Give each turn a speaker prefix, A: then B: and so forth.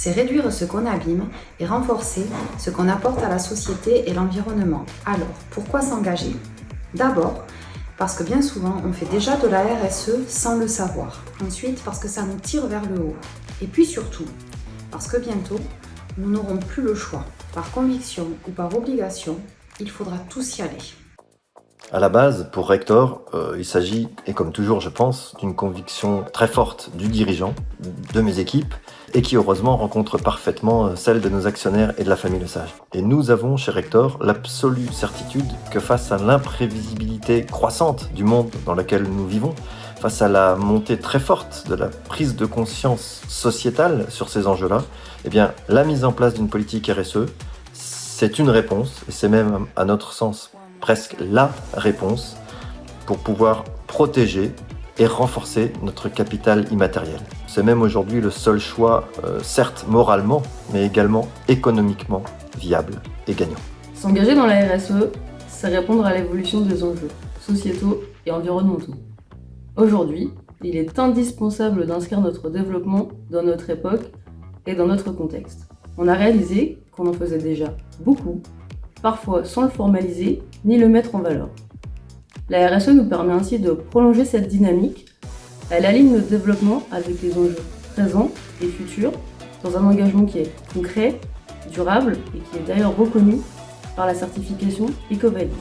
A: C'est réduire ce qu'on abîme et renforcer ce qu'on apporte à la société et l'environnement. Alors, pourquoi s'engager ? D'abord, parce que bien souvent, on fait déjà de la RSE sans le savoir. Ensuite, parce que ça nous tire vers le haut. Et puis surtout, parce que bientôt, nous n'aurons plus le choix. Par conviction ou par obligation, il faudra tous y aller.
B: À la base, pour Rector, il s'agit, et comme toujours je pense, d'une conviction très forte du dirigeant, de mes équipes, et qui heureusement rencontre parfaitement celle de nos actionnaires et de la famille Lesage. Et nous avons chez Rector l'absolue certitude que face à l'imprévisibilité croissante du monde dans lequel nous vivons, face à la montée très forte de la prise de conscience sociétale sur ces enjeux-là, eh bien, la mise en place d'une politique RSE, c'est une réponse, et c'est même, à notre sens, presque la réponse pour pouvoir protéger et renforcer notre capital immatériel. C'est même aujourd'hui le seul choix, certes moralement, mais également économiquement viable et gagnant.
C: S'engager dans la RSE, c'est répondre à l'évolution des enjeux sociétaux et environnementaux. Aujourd'hui, il est indispensable d'inscrire notre développement dans notre époque et dans notre contexte. On a réalisé qu'on en faisait déjà beaucoup, parfois sans le formaliser ni le mettre en valeur. La RSE nous permet ainsi de prolonger cette dynamique. Elle aligne notre développement avec les enjeux présents et futurs dans un engagement qui est concret, durable et qui est d'ailleurs reconnu par la certification EcoVadis.